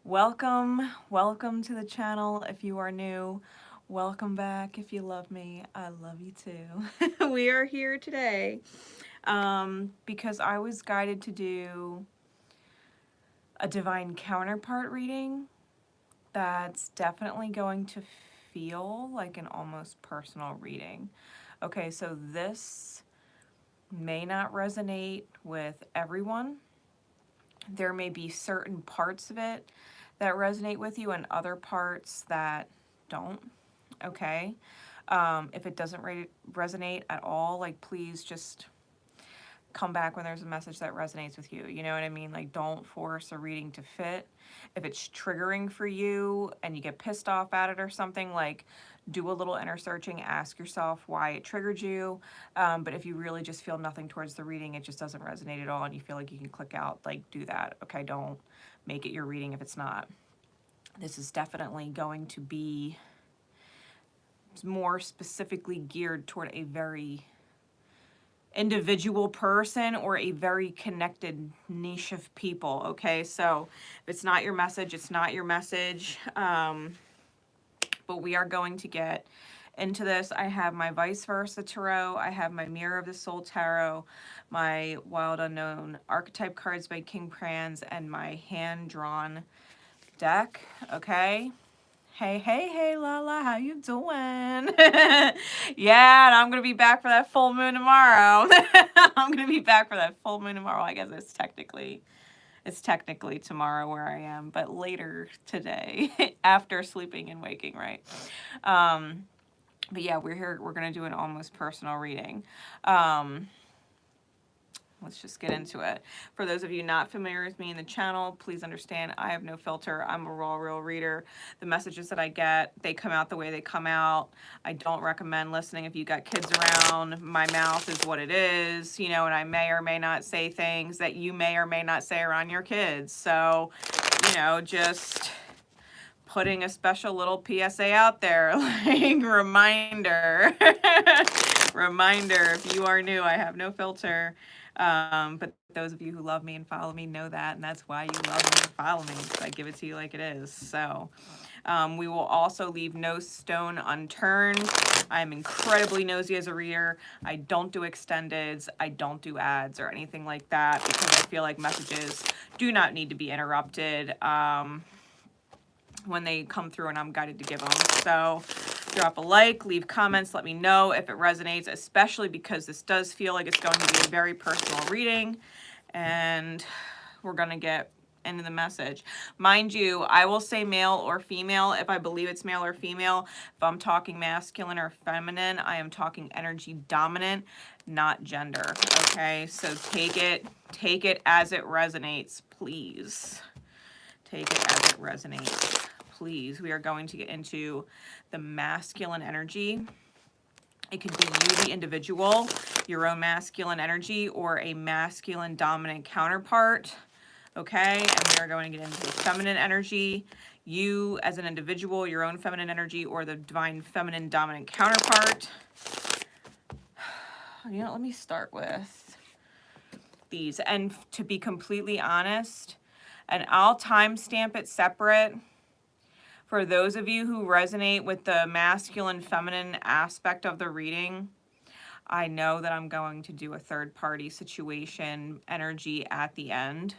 Welcome to the channel. If you are new, welcome back. If you love me, I love you too. We are here today because I was guided to do a divine counterpart reading that's definitely going to feel like an almost personal reading. Okay, so this may not resonate with everyone. There may be certain parts of it that resonate with you and other parts that don't. Okay. If it doesn't resonate at all, like, please just come back when there's a message that resonates with you. You know what I mean? Like, don't force a reading to fit. If it's triggering for you and you get pissed off at it or something, like, do a little inner searching, ask yourself why it triggered you. But if you really just feel nothing towards the reading, it just doesn't resonate at all, and you feel like you can click out, like, do that. Okay, don't make it your reading if it's not. This is definitely going to be more specifically geared toward a very individual person or a very connected niche of people. Okay, so if it's not your message, it's not your message. But we are going to get into this. I have my Vice Versa Tarot, I have my Mirror of the Soul Tarot, my Wild Unknown Archetype cards by King Prans, and my hand-drawn deck. Okay, hey, Lala, how you doing? Yeah, and I'm gonna be back for that full moon tomorrow. I'm gonna be back for that full moon tomorrow. I guess it's technically tomorrow where I am, but later today after sleeping and waking, right? But yeah, we're here. We're gonna do an almost personal reading. Let's just get into it. For those of you not familiar with me in the channel, please understand I have no filter. I'm a raw, real reader. The messages that I get, they come out the way they come out. I don't recommend listening if you got kids around. My mouth is what it is, you know, and I may or may not say things that you may or may not say around your kids. So, you know, just putting a special little PSA out there, like, reminder. Reminder, if you are new, I have no filter. But those of you who love me and follow me know that, and that's why you love me and follow me, because I give it to you like it is. So we will also leave no stone unturned. I'm incredibly nosy as a reader. I don't do extendeds. I don't do ads or anything like that, because I feel like messages do not need to be interrupted when they come through and I'm guided to give them. So drop a like, leave comments, let me know if it resonates, especially because this does feel like it's going to be a very personal reading, and we're going to get into the message. Mind you, I will say male or female if I believe it's male or female. If I'm talking masculine or feminine, I am talking energy dominant, not gender. Okay, so take it as it resonates, please. Take it as it resonates, please. We are going to get into the masculine energy. It could be you, the individual, your own masculine energy, or a masculine dominant counterpart. Okay, and we are going to get into the feminine energy. You as an individual, your own feminine energy, or the divine feminine dominant counterpart. You know, let me start with these. And to be completely honest, and I'll timestamp it separate for those of you who resonate with the masculine feminine aspect of the reading. I know that I'm going to do a third party situation energy at the end.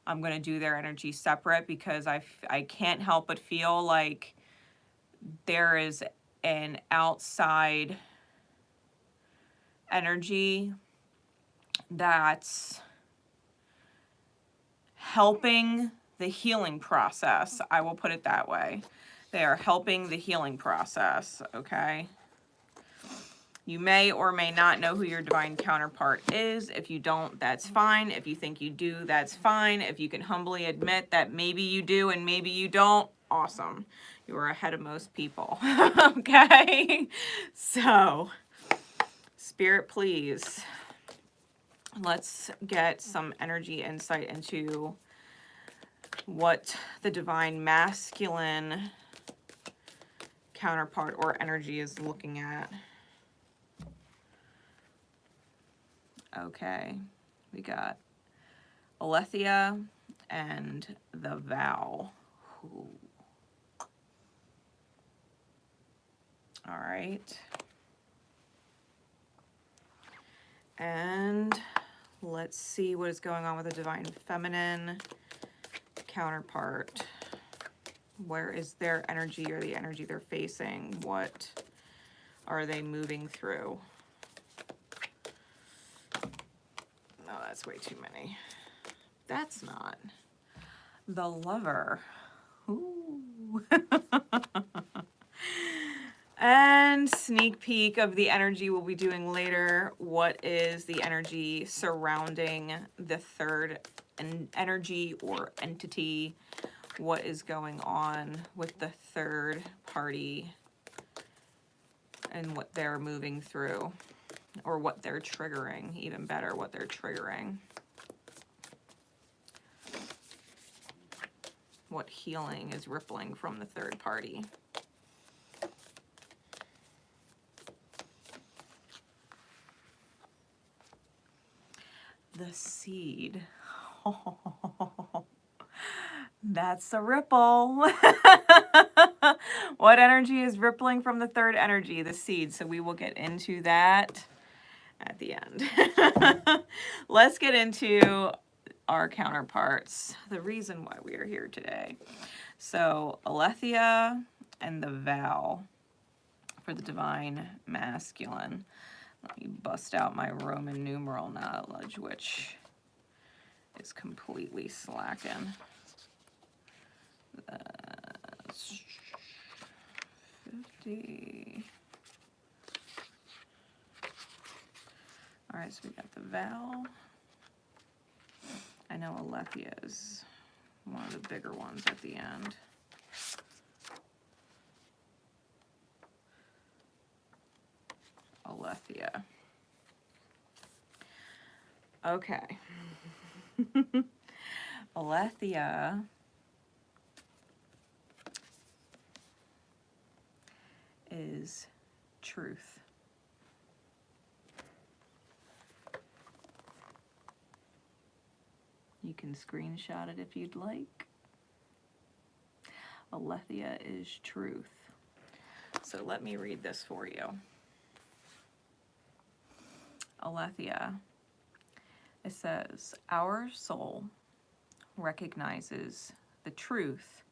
I'm going to do their energy separate because I can't help but feel like there is an outside energy that's helping the healing process. I will put it that way. They are helping the healing process, okay? You may or may not know who your divine counterpart is. If you don't, that's fine. If you think you do, that's fine. If you can humbly admit that maybe you do and maybe you don't, awesome. You are ahead of most people, okay? So, Spirit, please, let's get some energy insight into what the divine masculine counterpart or energy is looking at. Okay, we got Alethea, and the vow. Ooh. All right. And let's see what is going on with the divine feminine counterpart. Where is their energy or the energy they're facing? What are they moving through? No, that's way too many. That's not. The Lover. Ooh. And sneak peek of the energy we'll be doing later. What is the energy surrounding the third energy or entity? What is going on with the third party and what they're moving through, or what they're triggering, even better, what they're triggering. What healing is rippling from the third party. The Seed. That's a ripple. What energy is rippling from the third energy? The Seed. So we will get into that at the end. Let's get into our counterparts. The reason why we are here today. So Aletheia and the Vow for the divine masculine. Let me bust out my Roman numeral knowledge, which is completely slacking. 50. All right, so we got the Vow. I know Aletheia is one of the bigger ones at the end. Aletheia. Okay. Aletheia is truth. You can screenshot it if you'd like. Aletheia is truth. So let me read this for you. Aletheia. It says, our soul recognizes the truth.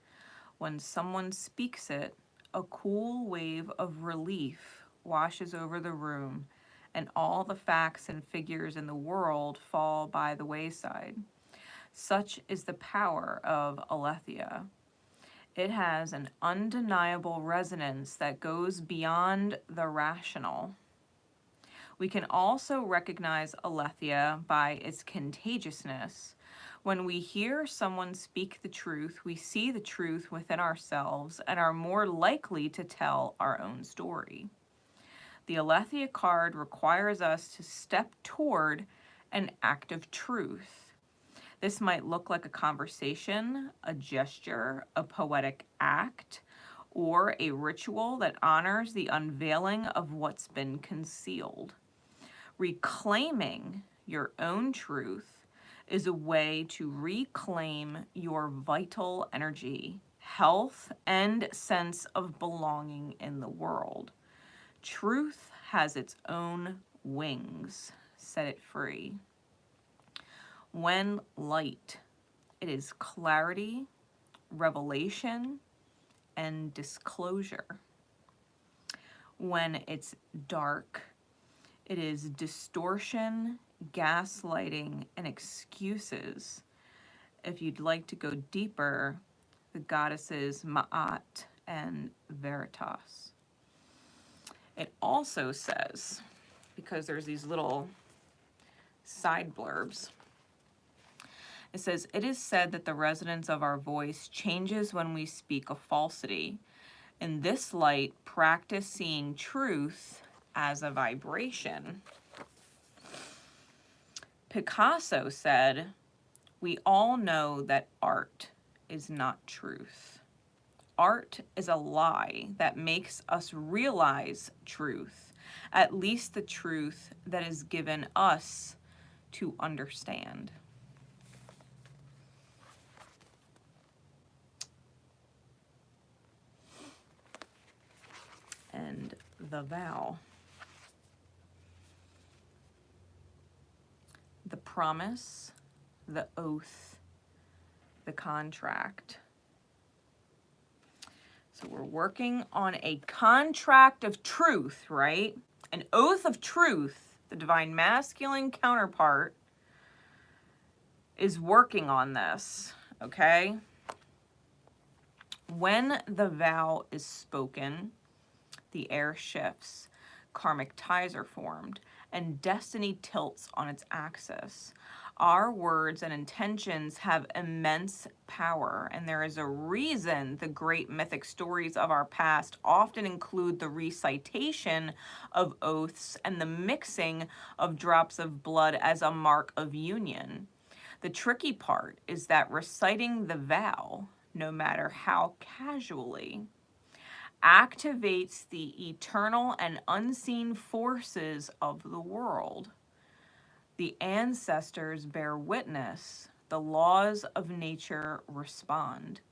When someone speaks it, a cool wave of relief washes over the room, and all the facts and figures in the world fall by the wayside. Such is the power of Aletheia. It has an undeniable resonance that goes beyond the rational. We can also recognize Aletheia by its contagiousness. When we hear someone speak the truth, we see the truth within ourselves and are more likely to tell our own story. The Aletheia card requires us to step toward an act of truth. This might look like a conversation, a gesture, a poetic act, or a ritual that honors the unveiling of what's been concealed. Reclaiming your own truth is a way to reclaim your vital energy, health, and sense of belonging in the world. Truth has its own wings. Set it free. When light, it is clarity, revelation, and disclosure. When it's dark, it is distortion, gaslighting, and excuses. If you'd like to go deeper, the goddesses Ma'at and Veritas. It also says, because there's these little side blurbs, it says, it is said that the resonance of our voice changes when we speak a falsity. In this light, practice seeing truth as a vibration. Picasso said, we all know that art is not truth. Art is a lie that makes us realize truth, at least the truth that is given us to understand. the vow. The promise, the oath, the contract. So we're working on a contract of truth, right? An oath of truth. The divine masculine counterpart is working on this, okay? When the vow is spoken, the air shifts, karmic ties are formed, and destiny tilts on its axis. Our words and intentions have immense power, and there is a reason the great mythic stories of our past often include the recitation of oaths and the mixing of drops of blood as a mark of union. The tricky part is that reciting the vow, no matter how casually, activates the eternal and unseen forces of the world. The ancestors bear witness. The laws of nature respond.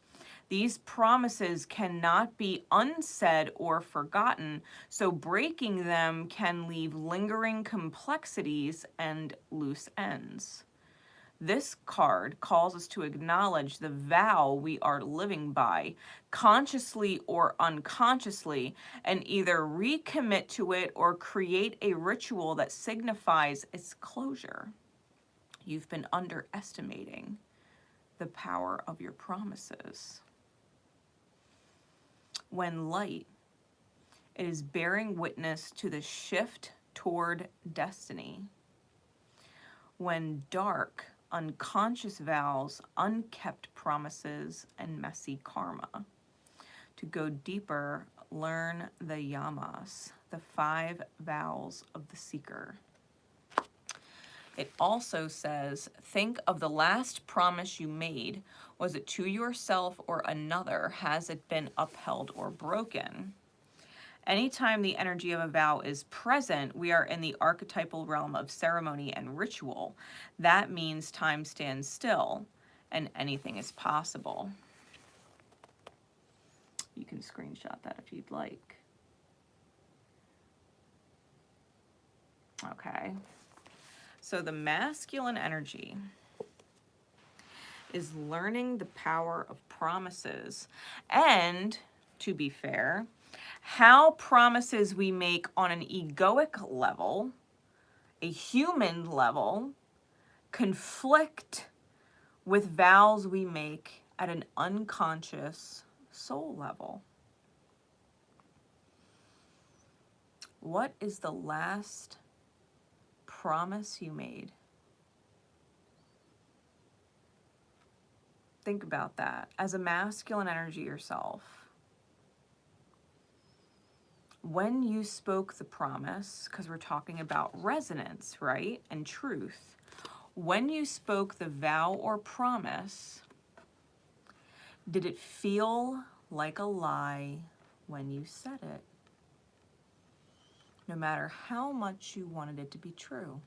These promises cannot be unsaid or forgotten, so breaking them can leave lingering complexities and loose ends. This card calls us to acknowledge the vow we are living by, consciously or unconsciously, and either recommit to it or create a ritual that signifies its closure. You've been underestimating the power of your promises. When light, it is bearing witness to the shift toward destiny. When dark, unconscious vows, unkept promises, and messy karma. To go deeper, learn the yamas, the 5 vows of the seeker. It also says, think of the last promise you made. Was it to yourself or another? Has it been upheld or broken? Anytime the energy of a vow is present, we are in the archetypal realm of ceremony and ritual. That means time stands still and anything is possible. You can screenshot that if you'd like. Okay. So the masculine energy is learning the power of promises and, to be fair, how promises we make on an egoic level, a human level, conflict with vows we make at an unconscious soul level. What is the last promise you made? Think about that. As a masculine energy yourself, when you spoke the promise, because we're talking about resonance, right? And truth. When you spoke the vow or promise, did it feel like a lie when you said it? No matter how much you wanted it to be true.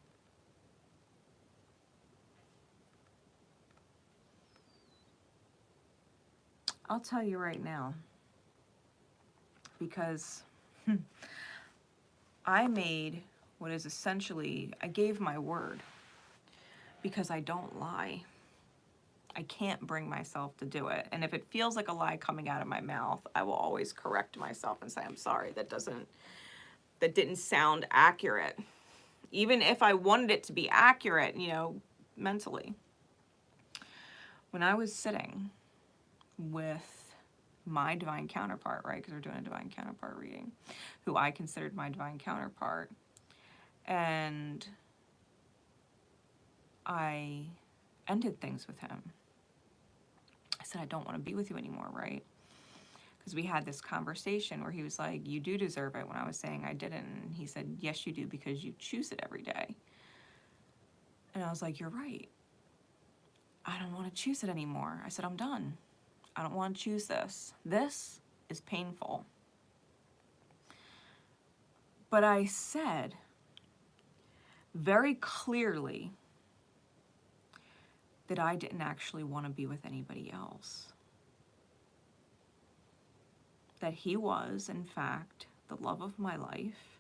I'll tell you right now, because I made what is essentially, I gave my word, because I don't lie. I can't bring myself to do it. And if it feels like a lie coming out of my mouth, I will always correct myself and say, I'm sorry, that didn't sound accurate. Even if I wanted it to be accurate, you know, mentally. When I was sitting with my divine counterpart, right, because we're doing a divine counterpart reading, who I considered my divine counterpart, and I ended things with him. I said, I don't want to be with you anymore, right? Because we had this conversation where he was like, you do deserve it, when I was saying I didn't. And he said, yes, you do, because you choose it every day. And I was like, you're right. I don't want to choose it anymore. I said, I'm done. I don't want to choose this. This is painful. But I said very clearly that I didn't actually want to be with anybody else. That he was, in fact, the love of my life,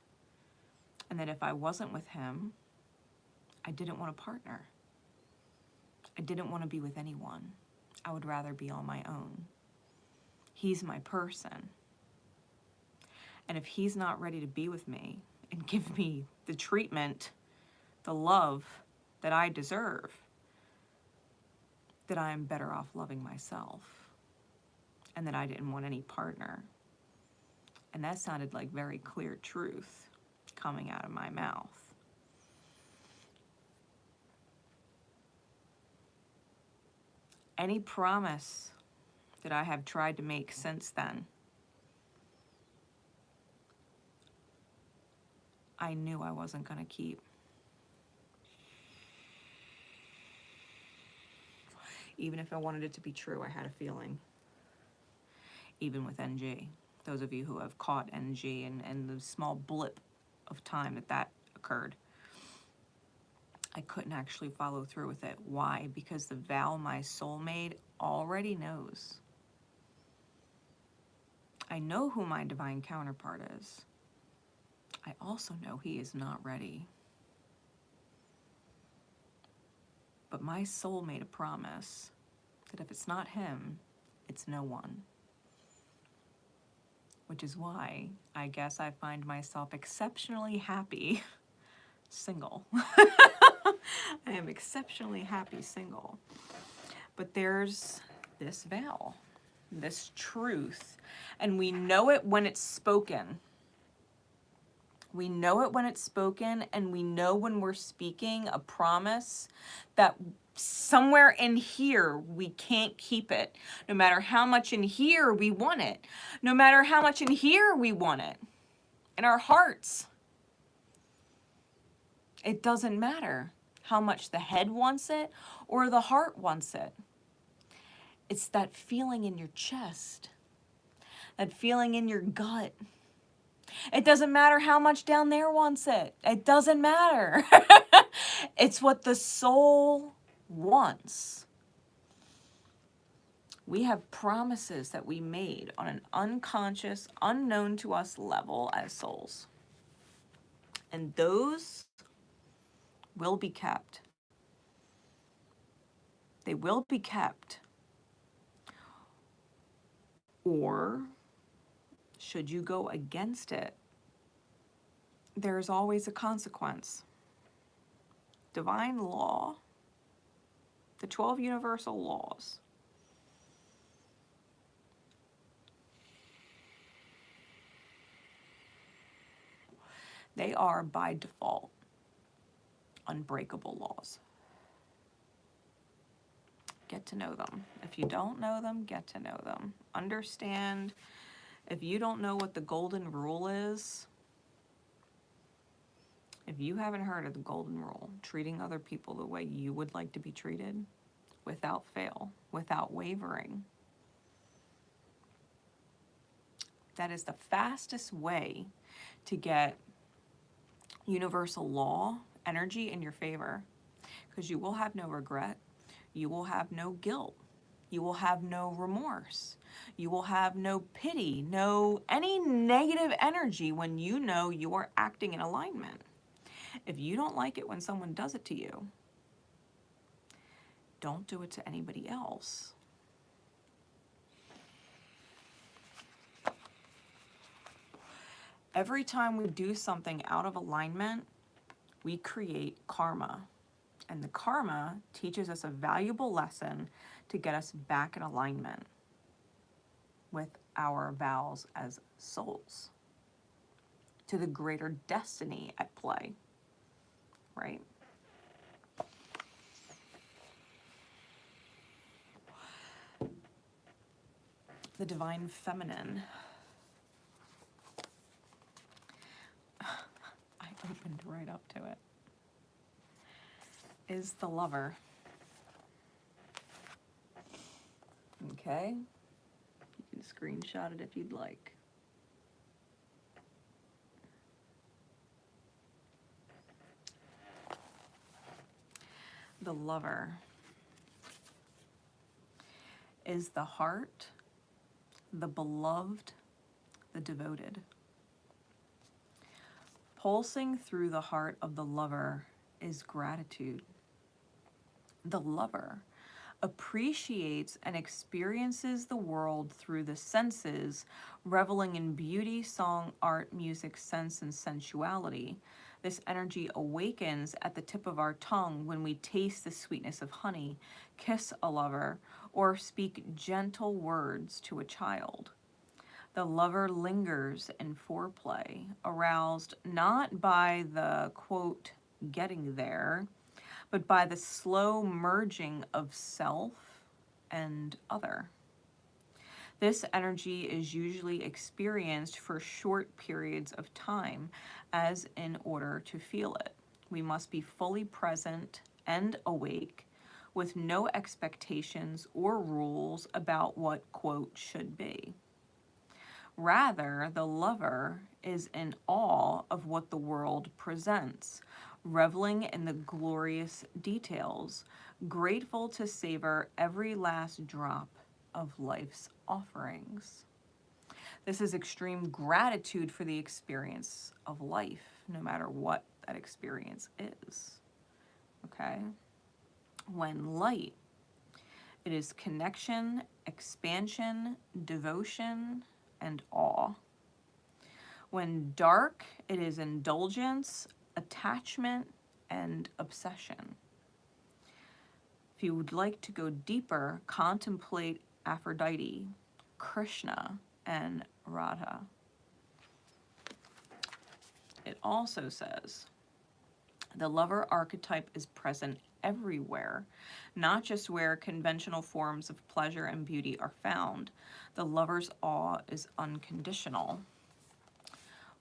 and that if I wasn't with him, I didn't want a partner. I didn't want to be with anyone. I would rather be on my own. He's my person. And if he's not ready to be with me and give me the treatment, the love that I deserve, that I am better off loving myself, and that I didn't want any partner. And that sounded like very clear truth coming out of my mouth. Any promise that I have tried to make since then, I knew I wasn't going to keep. Even if I wanted it to be true, I had a feeling. Even with NG. Those of you who have caught NG and the small blip of time that occurred, I couldn't actually follow through with it. Why? Because the vow my soul made already knows. I know who my divine counterpart is. I also know he is not ready. But my soul made a promise that if it's not him, it's no one. Which is why I guess I find myself exceptionally happy single. I am exceptionally happy single. But there's this vow, this truth, and we know it when it's spoken. We know it when it's spoken, and we know when we're speaking a promise that somewhere in here we can't keep it. No matter how much in here we want it. No matter how much in here we want it. In our hearts. It doesn't matter how much the head wants it or the heart wants it. It's that feeling in your chest. That feeling in your gut. It doesn't matter how much down there wants it. It doesn't matter. It's what the soul wants. We have promises that we made on an unconscious, unknown to us level as souls. And those will be kept. They will be kept. Or should you go against it, there's always a consequence. Divine law, the 12 universal laws, they are by default unbreakable laws. Get to know them. If you don't know them, get to know them. Understand, if you don't know what the golden rule is, if you haven't heard of the golden rule, treating other people the way you would like to be treated, without fail, without wavering, that is the fastest way to get universal law energy in your favor, because you will have no regret. You will have no guilt. You will have no remorse. You will have no pity, no any negative energy when you know you are acting in alignment. If you don't like it when someone does it to you, don't do it to anybody else. Every time we do something out of alignment, we create karma. And the karma teaches us a valuable lesson to get us back in alignment with our vows as souls, to the greater destiny at play, right? The divine feminine. I opened right up to it. Is the lover. Okay? You can screenshot it if you'd like. The lover is the heart, the beloved, the devoted. Pulsing through the heart of the lover is gratitude. The lover appreciates and experiences the world through the senses, reveling in beauty, song, art, music, sense, and sensuality. This energy awakens at the tip of our tongue when we taste the sweetness of honey, kiss a lover, or speak gentle words to a child. The lover lingers in foreplay, aroused not by the, quote, getting there, but by the slow merging of self and other. This energy is usually experienced for short periods of time, as in order to feel it, we must be fully present and awake, with no expectations or rules about what, quote, should be. Rather, the lover is in awe of what the world presents, reveling in the glorious details, grateful to savor every last drop of life's offerings. This is extreme gratitude for the experience of life, no matter what that experience is. Okay? When light, it is connection, expansion, devotion, and awe. When dark, it is indulgence, attachment, and obsession. If you would like to go deeper, contemplate Aphrodite, Krishna, and Radha. It also says, the lover archetype is present everywhere, not just where conventional forms of pleasure and beauty are found. The lover's awe is unconditional.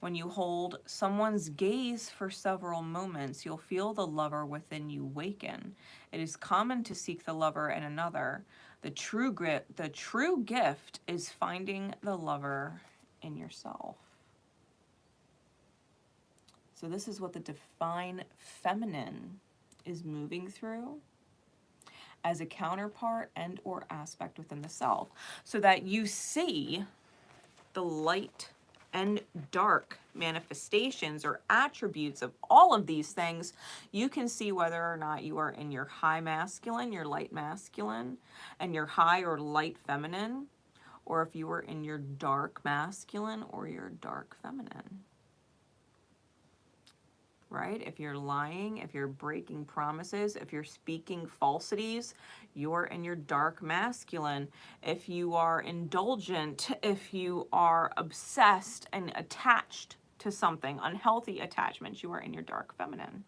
When you hold someone's gaze for several moments, you'll feel the lover within you waken. It is common to seek the lover in another. The true gift is finding the lover in yourself. So this is what the divine feminine is moving through as a counterpart and or aspect within the self, so that you see the light and dark manifestations or attributes of all of these things. You can see whether or not you are in your high masculine, your light masculine, and your high or light feminine, or if you are in your dark masculine or your dark feminine. Right? If you're lying, if you're breaking promises, if you're speaking falsities, you're in your dark masculine. If you are indulgent, if you are obsessed and attached to something, unhealthy attachments, you are in your dark feminine.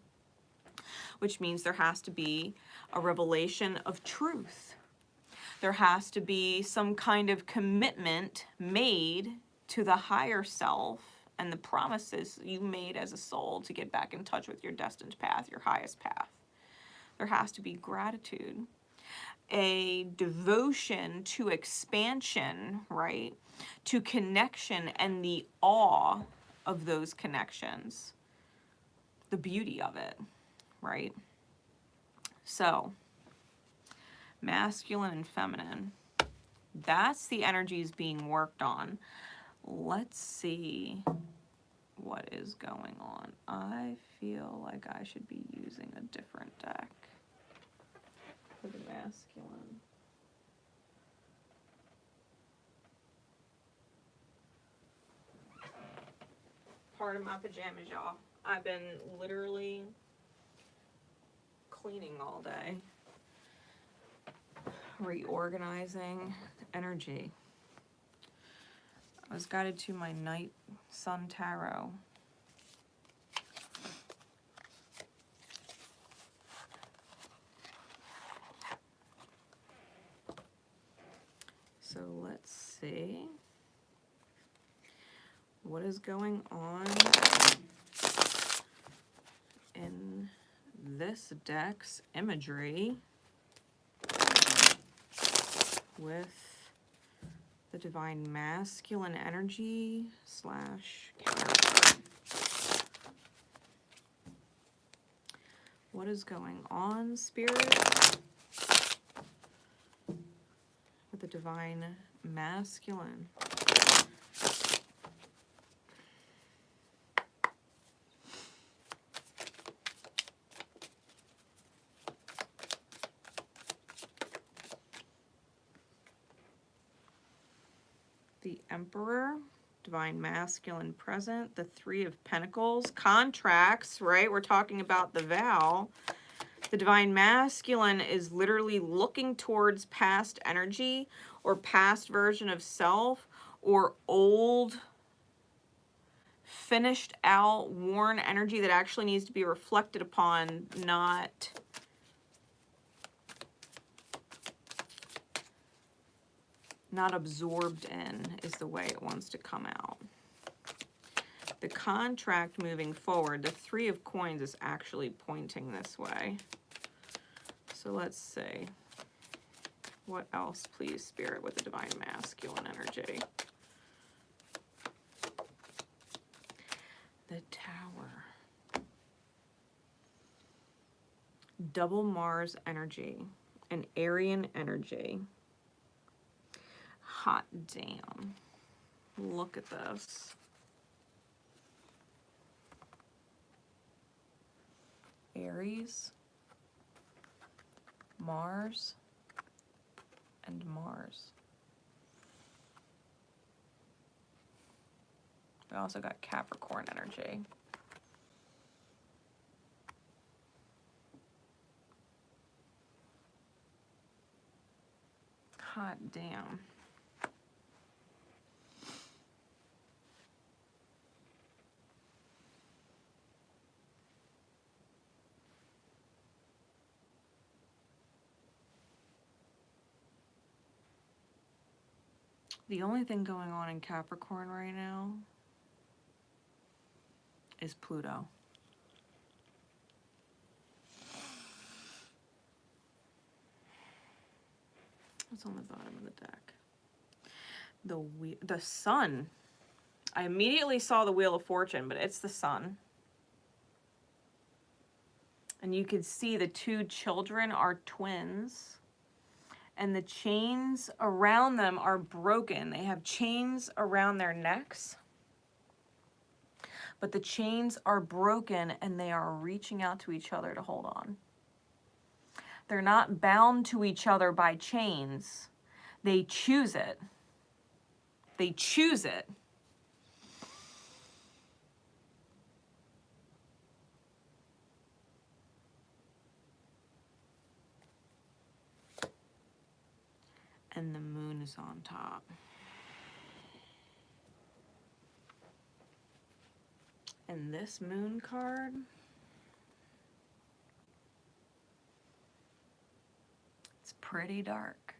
Which means there has to be a revelation of truth. There has to be some kind of commitment made to the higher self and the promises you made as a soul to get back in touch with your destined path, your highest path. There has to be gratitude, a devotion to expansion, right? To connection and the awe of those connections, the beauty of it, right? So, masculine and feminine, that's the energies being worked on. Let's see what is going on. I feel like I should be using a different deck for the masculine. Pardon my pajamas, y'all. I've been literally cleaning all day, reorganizing energy. I was guided to my Night Sun Tarot. So let's see what is going on in this deck's imagery with the divine masculine energy / counterpart. What is going on, Spirit, with the divine masculine? the Emperor, Divine Masculine present, the Three of Pentacles, contracts, right? We're talking about the vow. The Divine Masculine is literally looking towards past energy or past version of self or old, finished out, worn energy that actually needs to be reflected upon, not absorbed in, is the way it wants to come out. The contract moving forward, the Three of Coins is actually pointing this way. So let's see. What else, please, Spirit, with the Divine Masculine energy? The Tower. Double Mars energy. An Aryan energy. Hot damn. Look at this. Aries, Mars, and Mars. We also got Capricorn energy. Hot damn. The only thing going on in Capricorn right now is Pluto. What's on the bottom of the deck? The Sun. I immediately saw the Wheel of Fortune, but it's the Sun. And you can see the two children are twins. And the chains around them are broken. They have chains around their necks. But the chains are broken and they are reaching out to each other to hold on. They're not bound to each other by chains. They choose it. They choose it. And the moon is on top. And this moon card, it's pretty dark.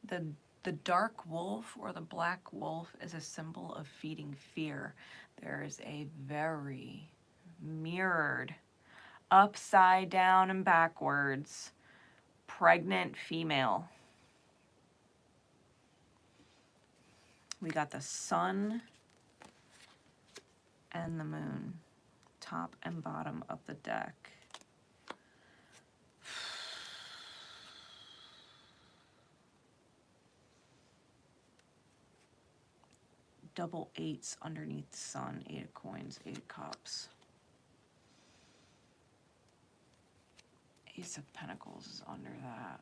The dark wolf or the black wolf is a symbol of feeding fear. There is a very mirrored, upside down and backwards, pregnant female. We got the sun and the moon, top and bottom of the deck. Double eights underneath the sun, 8 of coins, 8 of cups. Ace of Pentacles is under that.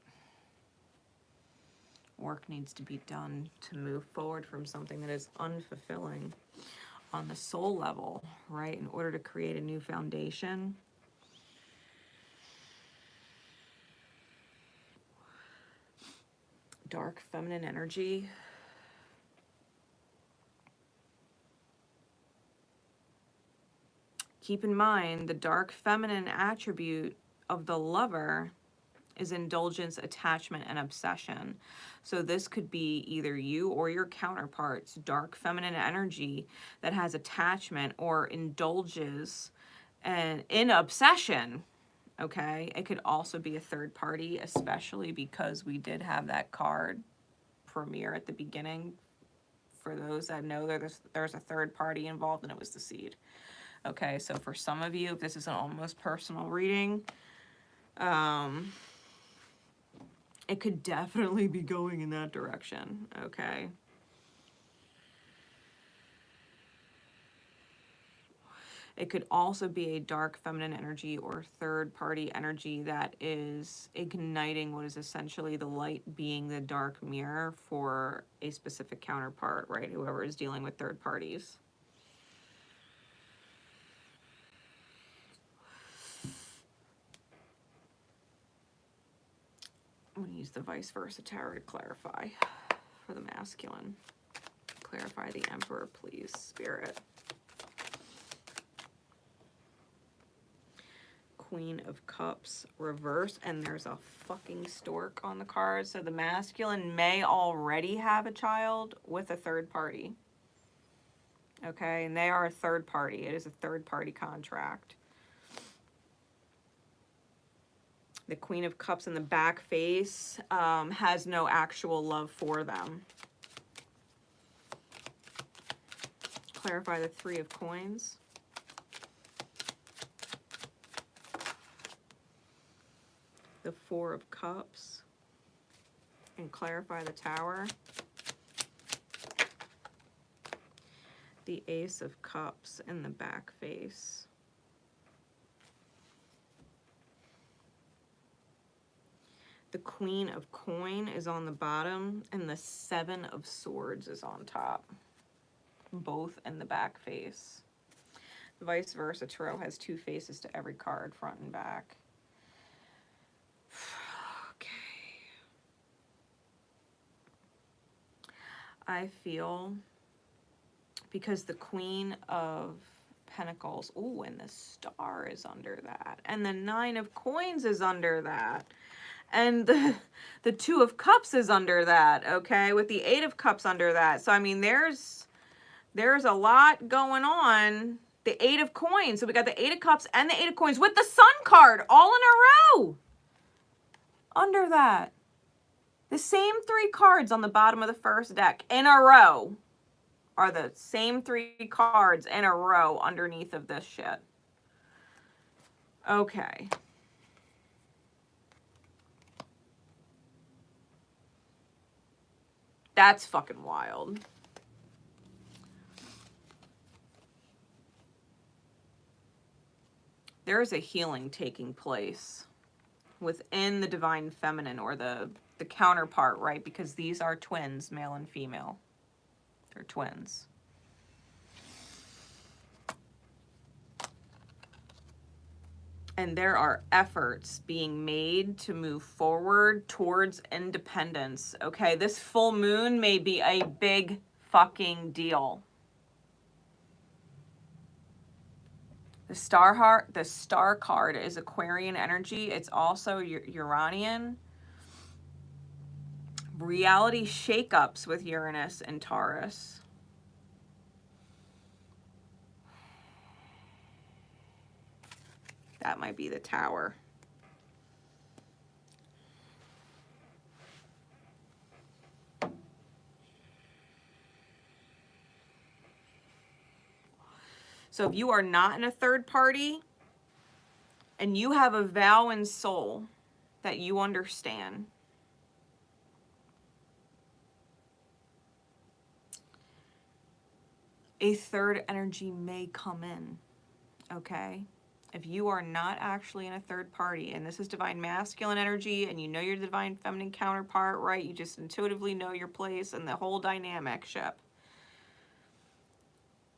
Work needs to be done to move forward from something that is unfulfilling on the soul level, right? In order to create a new foundation. Dark feminine energy. Keep in mind, the dark feminine attribute of the lover is indulgence, attachment, and obsession. So this could be either you or your counterpart's dark feminine energy that has attachment or indulges and in obsession, okay? It could also be a third party, especially because we did have that card premiere at the beginning. For those that know, there's a third party involved, and it was the seed. Okay, so for some of you, if this is an almost personal reading, it could definitely be going in that direction, okay? It could also be a dark feminine energy or third party energy that is igniting what is essentially the light being the dark mirror for a specific counterpart, right? Whoever is dealing with third parties. I'm going to use the vice versa tarot to clarify for the masculine. Clarify the Emperor, please, Spirit. Queen of Cups reverse, and there's a fucking stork on the card. So the masculine may already have a child with a third party. Okay, and they are a third party. It is a third party contract. The Queen of Cups in the back face has no actual love for them. Clarify the Three of Coins. The Four of Cups. And clarify the Tower. The Ace of Cups in the back face. The Queen of Coin is on the bottom, and the Seven of Swords is on top. Both in the back face. The vice versa tarot has two faces to every card, front and back. Okay. I feel, because the Queen of Pentacles, ooh, and the Star is under that, and the Nine of Coins is under that. And the Two of Cups is under that, okay? With the Eight of Cups under that. So, I mean, there's a lot going on. The Eight of Coins. So, we got the Eight of Cups and the Eight of Coins with the Sun card all in a row. Under that. The same three cards on the bottom of the first deck in a row are the same three cards in a row underneath of this shit. Okay. That's fucking wild. There is a healing taking place within the divine feminine, or the counterpart, right? Because these are twins, male and female. They're twins. And there are efforts being made to move forward towards independence. Okay, this full moon may be a big fucking deal. The star card is Aquarian energy. It's also Uranian. Reality shakeups with Uranus and Taurus. That might be the Tower. So if you are not in a third party and you have a vow in soul that you understand, a third energy may come in, okay? If you are not actually in a third party, and this is divine masculine energy, and you know your divine feminine counterpart, right? You just intuitively know your place and the whole dynamic ship.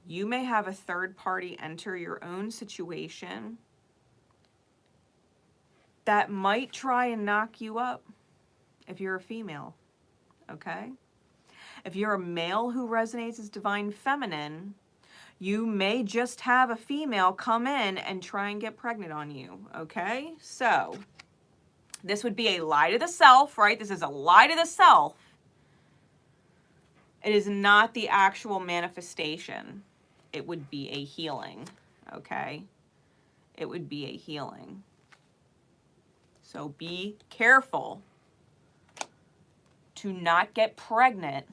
You may have a third party enter your own situation that might try and knock you up if you're a female, okay? If you're a male who resonates as divine feminine, you may just have a female come in and try and get pregnant on you, okay? So, this would be a lie to the self, right? This is a lie to the self. It is not the actual manifestation. It would be a healing, okay? It would be a healing. So be careful to not get pregnant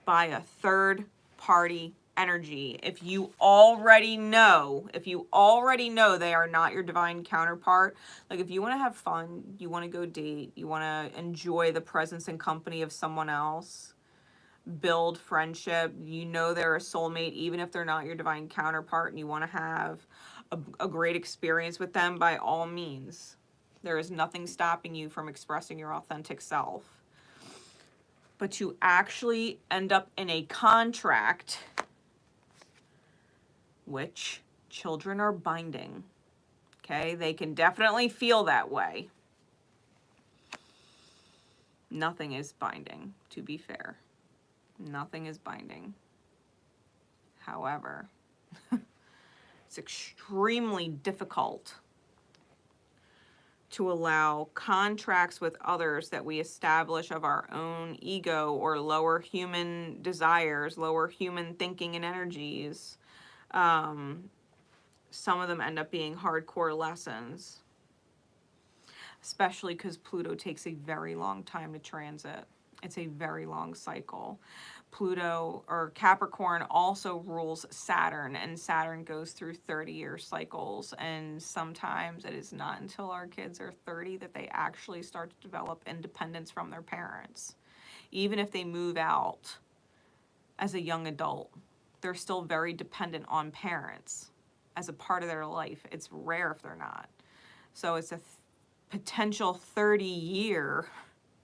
by a third party energy. If you already know they are not your divine counterpart, like if you want to have fun, you want to go date, you want to enjoy the presence and company of someone else, build friendship. You know they're a soulmate, even if they're not your divine counterpart, and you want to have a great experience with them, by all means. There is nothing stopping you from expressing your authentic self. But to actually end up in a contract, which children are binding, okay? They can definitely feel that way. Nothing is binding, to be fair. Nothing is binding. However, it's extremely difficult to allow contracts with others that we establish of our own ego or lower human desires, lower human thinking and energies. Some of them end up being hardcore lessons, especially because Pluto takes a very long time to transit. It's a very long cycle. Pluto, or Capricorn, also rules Saturn, and Saturn goes through 30-year cycles, and sometimes it is not until our kids are 30 that they actually start to develop independence from their parents. Even if they move out as a young adult, they're still very dependent on parents as a part of their life. It's rare if they're not. So it's a potential 30-year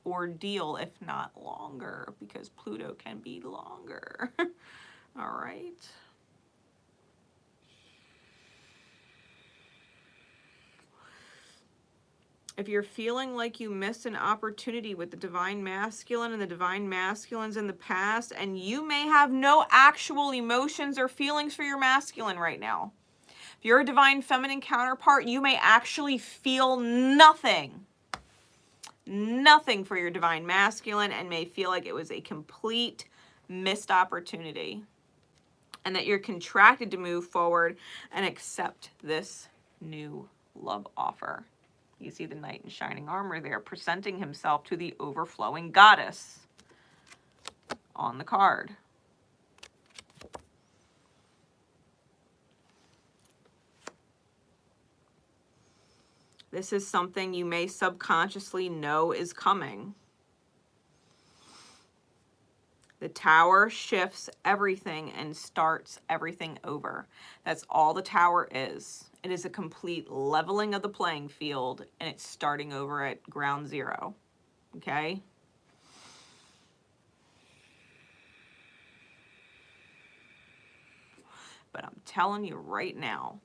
ordeal, if not longer, because Pluto can be longer. All right. If you're feeling like you missed an opportunity with the divine masculine and the divine masculines in the past, and you may have no actual emotions or feelings for your masculine right now. If you're a divine feminine counterpart, you may actually feel nothing for your divine masculine, and may feel like it was a complete missed opportunity, and that you're contracted to move forward and accept this new love offer. You see the knight in shining armor there presenting himself to the overflowing goddess on the card. This is something you may subconsciously know is coming. The Tower shifts everything and starts everything over. That's all the Tower is. It is a complete leveling of the playing field, and it's starting over at ground zero. Okay? But I'm telling you right now,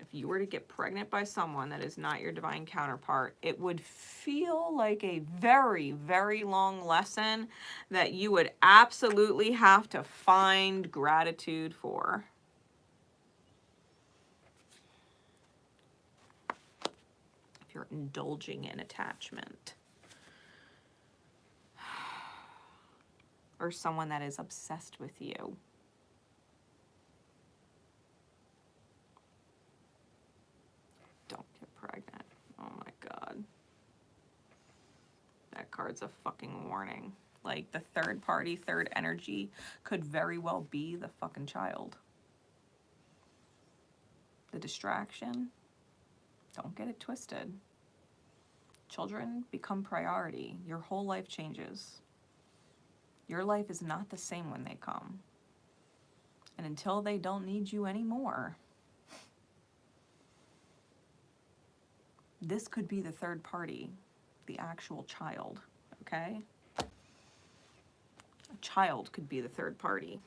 if you were to get pregnant by someone that is not your divine counterpart, it would feel like a very, very long lesson that you would absolutely have to find gratitude for. If you're indulging in attachment, or someone that is obsessed with you. Don't get pregnant. Oh my God. That card's a fucking warning. Like, the third party, third energy could very well be the fucking child. The distraction, don't get it twisted. Children become priority. Your whole life changes. Your life is not the same when they come. And until they don't need you anymore, this could be the third party, the actual child, okay? A child could be the third party.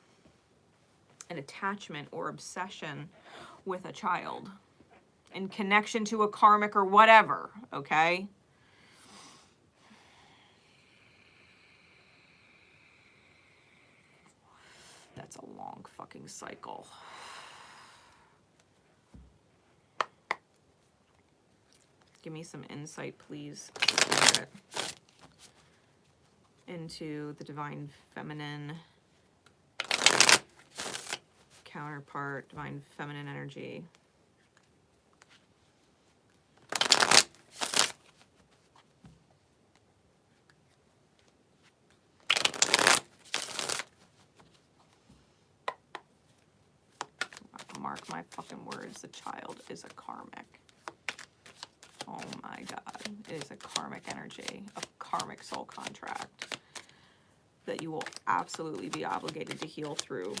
An attachment or obsession with a child in connection to a karmic or whatever, okay? That's a long fucking cycle. Give me some insight, please, Spirit, into the divine feminine counterpart, divine feminine energy. Mark my fucking words, the child is a karmic. Oh my God, it is a karmic energy, a karmic soul contract. that you will absolutely be obligated to heal through.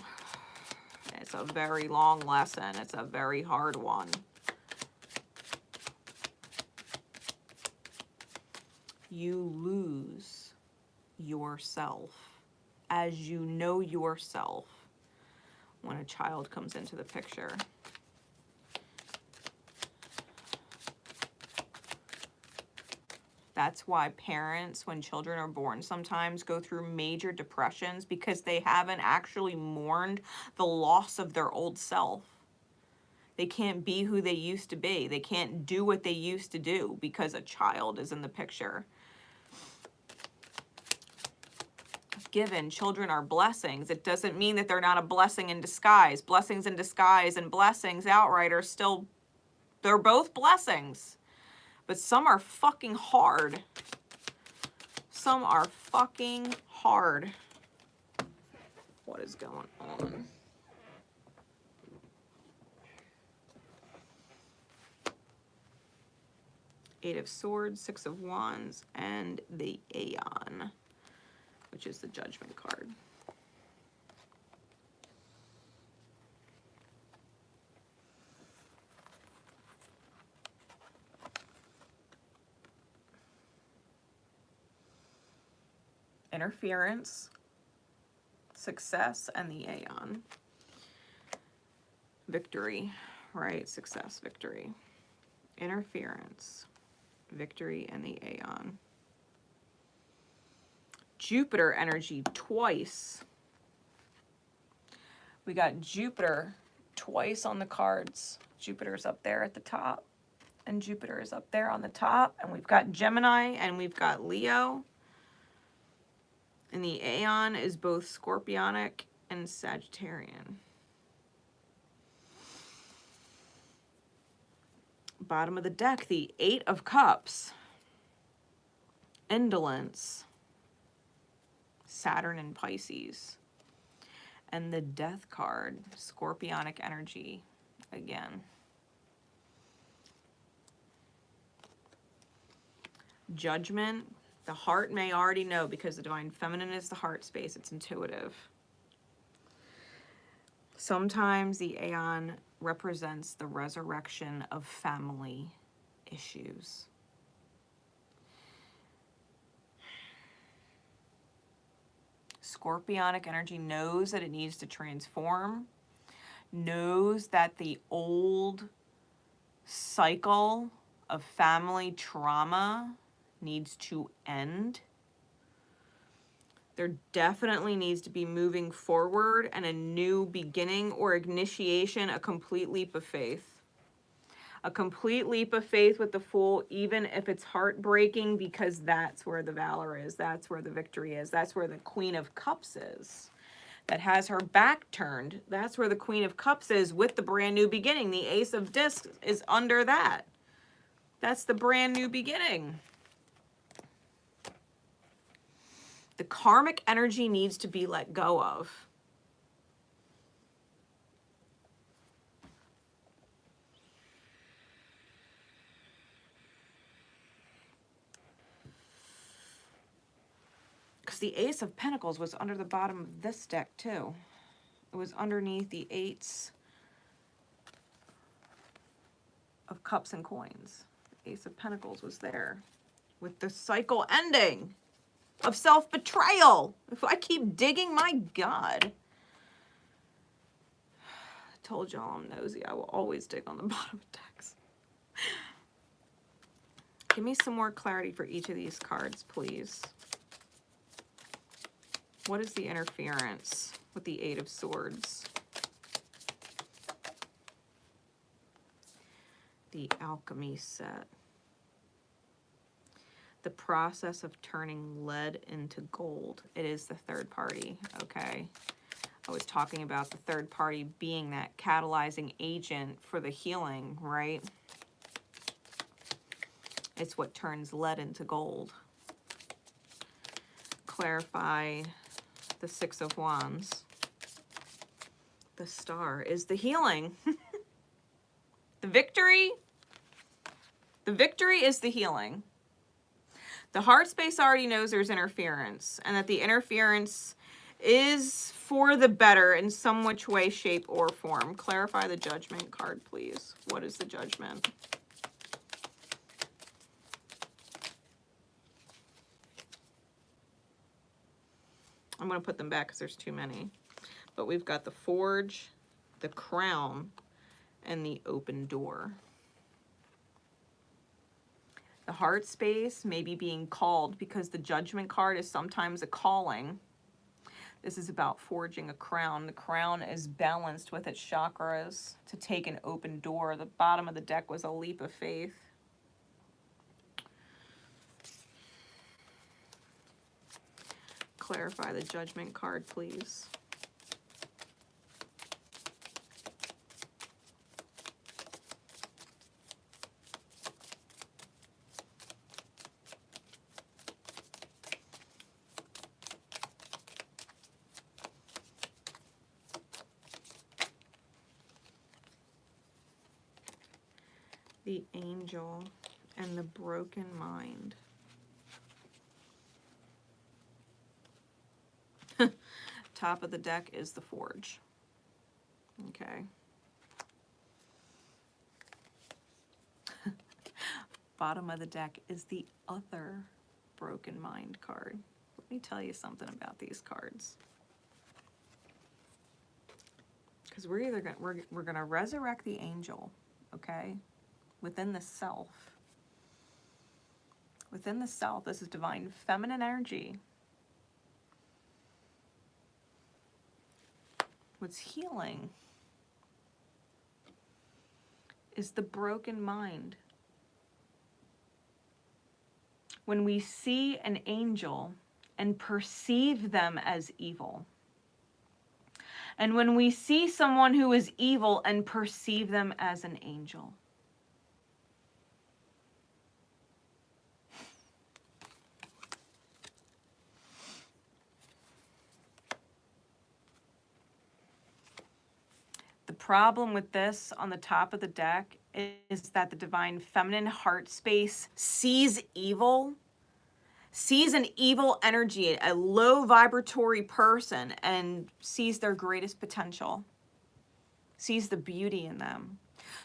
It's a very long lesson. It's a very hard one. You lose yourself as you know yourself when a child comes into the picture. That's why parents, when children are born, sometimes go through major depressions because they haven't actually mourned the loss of their old self. They can't be who they used to be. They can't do what they used to do because a child is in the picture. Given children are blessings, it doesn't mean that they're not a blessing in disguise. Blessings in disguise and blessings outright are still, they're both blessings. But some are fucking hard. Some are fucking hard. What is going on? Eight of Swords, Six of Wands, and the Aeon, which is the Judgment card. Interference, success, and the Aeon. Victory, right? Success, victory. Interference, victory, and the Aeon. Jupiter energy twice. We got Jupiter twice on the cards. Jupiter's up there at the top, and Jupiter is up there on the top, and we've got Gemini, and we've got Leo. And the Aeon is both Scorpionic and Sagittarian. Bottom of the deck, the Eight of Cups. Indolence. Saturn and Pisces. And the Death card, Scorpionic energy again. Judgment. The heart may already know because the Divine Feminine is the heart space. It's intuitive. Sometimes the Aeon represents the resurrection of family issues. Scorpionic energy knows that it needs to transform, knows that the old cycle of family trauma needs to end. There definitely needs to be moving forward and a new beginning or initiation, a complete leap of faith. A complete leap of faith with the Fool, even if it's heartbreaking, because that's where the valor is. That's where the victory is. That's where the Queen of Cups is. That has her back turned. That's where the Queen of Cups is with the brand new beginning. The Ace of Discs is under that. That's the brand new beginning. The karmic energy needs to be let go of. Because the Ace of Pentacles was under the bottom of this deck too. It was underneath the Eights of Cups and Coins. The Ace of Pentacles was there with the cycle ending of self-betrayal. If I keep digging, my God. I told y'all I'm nosy. I will always dig on the bottom of decks. Give me some more clarity for each of these cards, please. What is the interference with the Eight of Swords? The Alchemy set. The process of turning lead into gold. It is the third party, okay? I was talking about the third party being that catalyzing agent for the healing, right? It's what turns lead into gold. Clarify the Six of Wands. The Star is the healing. The victory is the healing. The heart space already knows there's interference, and that the interference is for the better in some which way, shape, or form. Clarify the judgment card, please. What is the judgment? I'm going to put them back because there's too many. But we've got the Forge, the Crown, and the Open Door. The heart space may be being called because the Judgment card is sometimes a calling. This is about forging a crown. The crown is balanced with its chakras to take an open door. The bottom of the deck was a leap of faith. Clarify the Judgment card, please. The Angel and the Broken Mind. Top of the deck is the Forge. Okay. Bottom of the deck is the other Broken Mind card. Let me tell you something about these cards. Because we're either we're gonna resurrect the angel, okay? Within the self. Within the self, this is divine feminine energy. What's healing is the broken mind. When we see an angel and perceive them as evil, and when we see someone who is evil and perceive them as an angel, the problem with this on the top of the deck is that the divine feminine heart space sees evil, sees an evil energy, a low vibratory person, and sees their greatest potential, sees the beauty in them,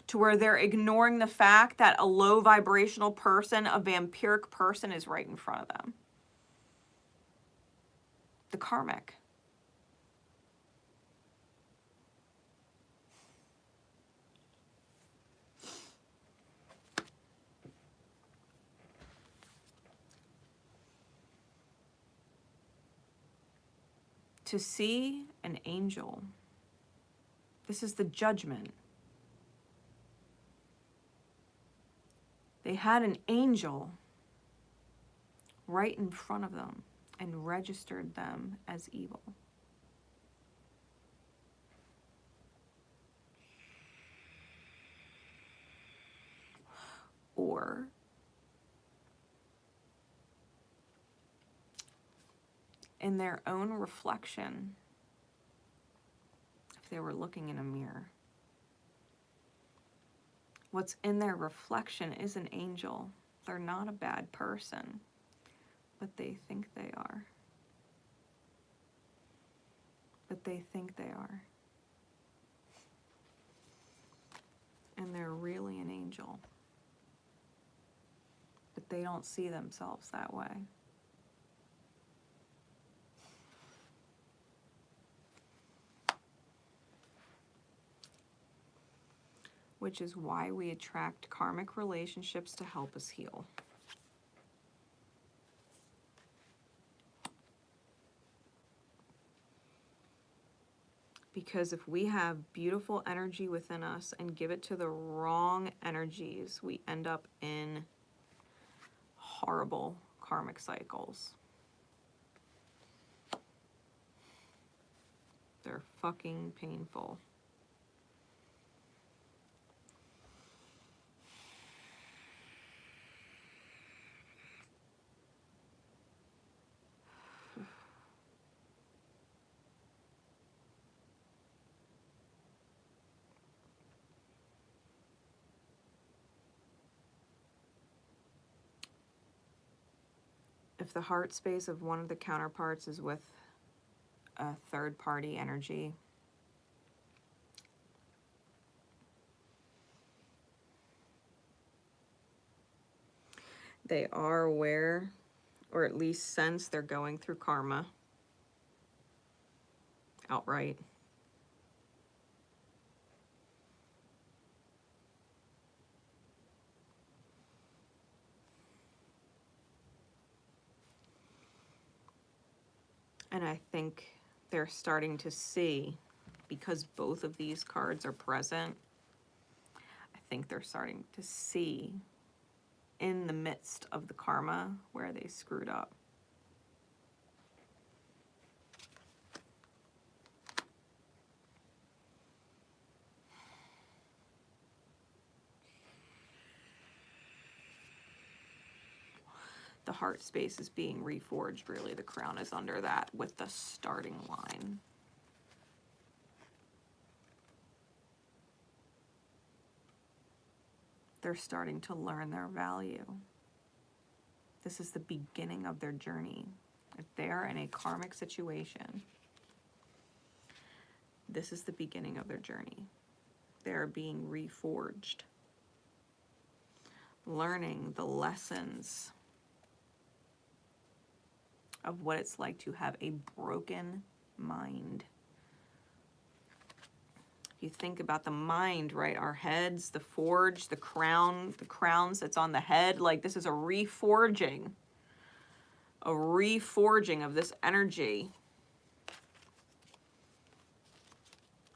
to where they're ignoring the fact that a low vibrational person, a vampiric person, is right in front of them. The karmic. To see an angel, this is the judgment. They had an angel right in front of them and registered them as evil. Or in their own reflection, if they were looking in a mirror, what's in their reflection is an angel. They're not a bad person, but they think they are. But they think they are. And they're really an angel. But they don't see themselves that way. Which is why we attract karmic relationships to help us heal. Because if we have beautiful energy within us and give it to the wrong energies, we end up in horrible karmic cycles. They're fucking painful. If the heart space of one of the counterparts is with a third party energy, they are aware, or at least sense they're going through karma outright. And I think they're starting to see, because both of these cards are present, I think they're starting to see in the midst of the karma where they screwed up. The heart space is being reforged, really. The crown is under that with the starting line. They're starting to learn their value. This is the beginning of their journey. If they're in a karmic situation, this is the beginning of their journey. They're being reforged, learning the lessons of what it's like to have a broken mind. If you think about the mind, right? Our heads, the forge, the crown, the crowns that's on the head, like this is a reforging of this energy.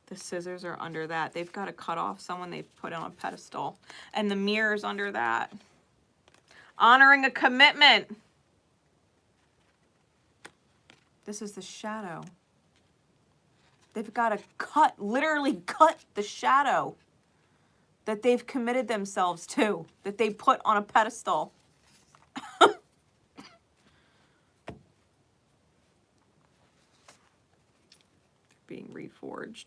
The scissors are under that. They've got to cut off someone they've put on a pedestal. And the mirror's under that. Honoring a commitment. This is the shadow. They've got to cut, literally cut the shadow that they've committed themselves to, that they put on a pedestal. Being reforged.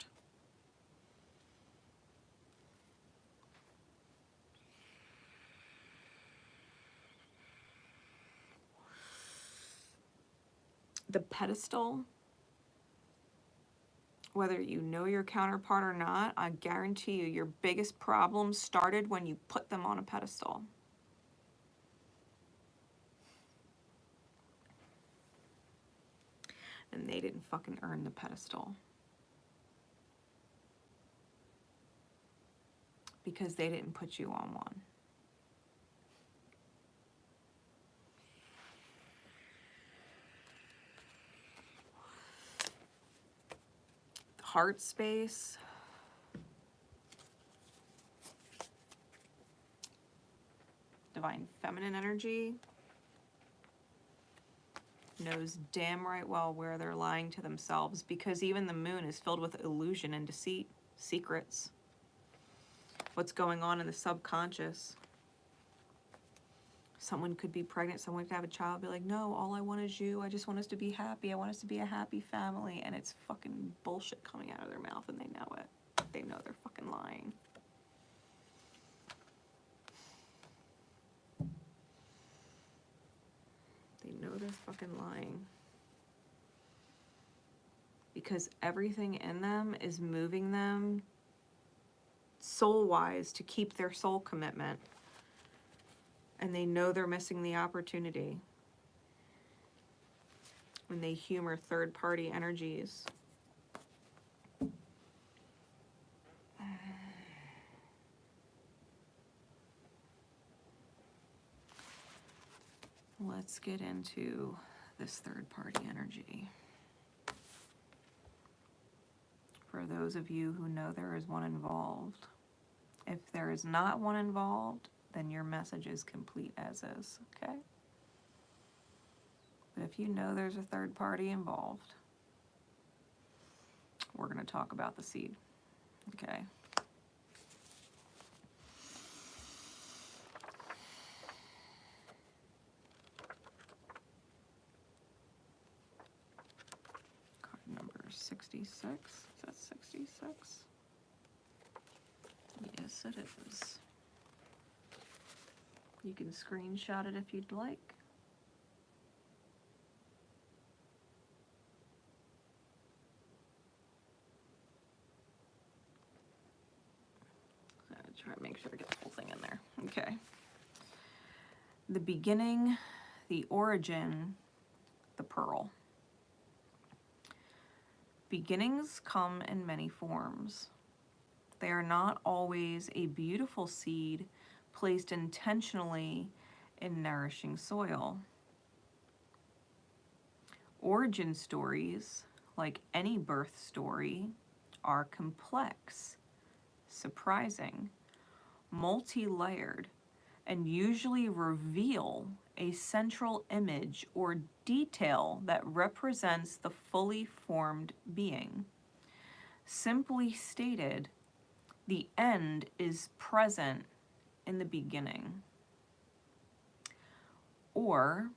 The pedestal, whether you know your counterpart or not, I guarantee you your biggest problems started when you put them on a pedestal. And they didn't fucking earn the pedestal. Because they didn't put you on one. Heart space. Divine feminine energy. Knows damn right well where they're lying to themselves, because even the moon is filled with illusion and deceit, secrets. What's going on in the subconscious. Someone could be pregnant, someone could have a child, be like, no, all I want is you. I just want us to be happy. I want us to be a happy family. And it's fucking bullshit coming out of their mouth, and they know it. They know they're fucking lying. They know they're fucking lying. Because everything in them is moving them soul-wise to keep their soul commitment. And they know they're missing the opportunity when they humor third-party energies. Let's get into this third-party energy. For those of you who know there is one involved. If there is not one involved, then your message is complete as is, okay? But if you know there's a third party involved, we're going to talk about the seed, okay? Card number 66. Is that 66? Yes, it is. You can screenshot it if you'd like. Try to make sure to get the whole thing in there. Okay. The beginning, the origin, the pearl. Beginnings come in many forms. They are not always a beautiful seed placed intentionally in nourishing soil. Origin stories, like any birth story, are complex, surprising, multi-layered, and usually reveal a central image or detail that represents the fully formed being. Simply stated, the end is present in the beginning. Or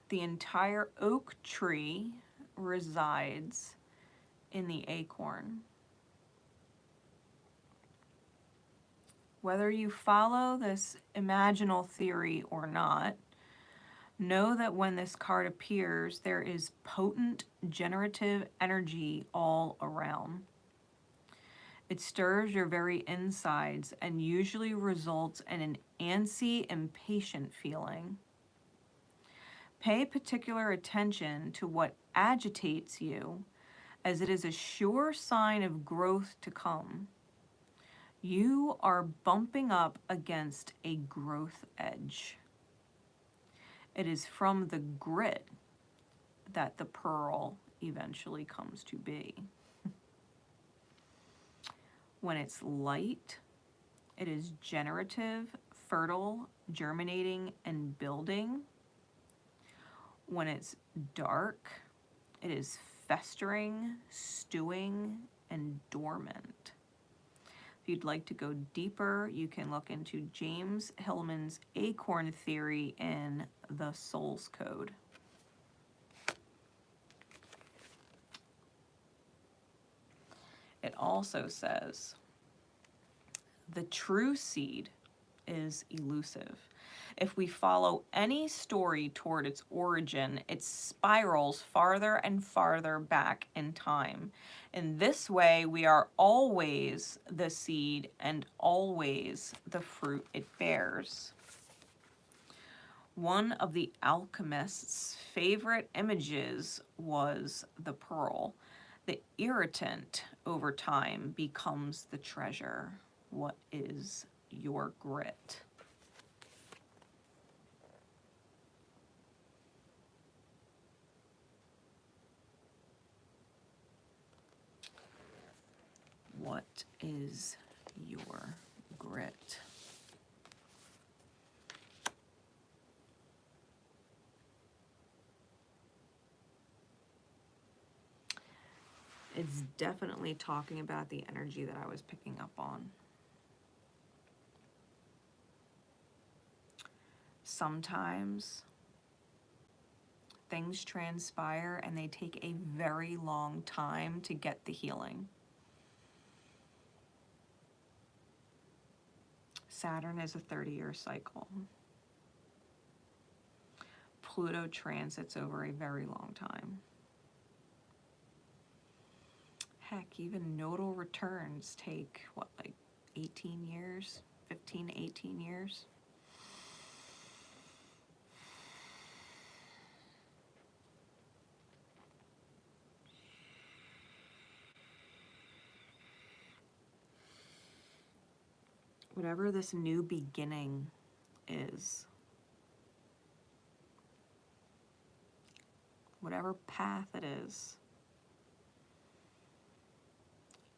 the entire oak tree resides in the acorn. Whether you follow this imaginal theory or not, know that when this card appears, there is potent generative energy all around. It stirs your very insides and usually results in an antsy, impatient feeling. Pay particular attention to what agitates you, as it is a sure sign of growth to come. You are bumping up against a growth edge. It is from the grit that the pearl eventually comes to be. When it's light, it is generative, fertile, germinating, and building. When it's dark, it is festering, stewing, and dormant. If you'd like to go deeper, you can look into James Hillman's acorn theory in The Soul's Code. It also says, the true seed is elusive. If we follow any story toward its origin, it spirals farther and farther back in time. In this way, we are always the seed and always the fruit it bears. One of the alchemist's favorite images was the pearl. The irritant over time becomes the treasure. What is your grit? What is your grit? It's definitely talking about the energy that I was picking up on. Sometimes things transpire and they take a very long time to get the healing. Saturn is a 30-year cycle. Pluto transits over a very long time. Heck, even nodal returns take, what, like 18 years? 15 to 18 years? Whatever this new beginning is, whatever path it is,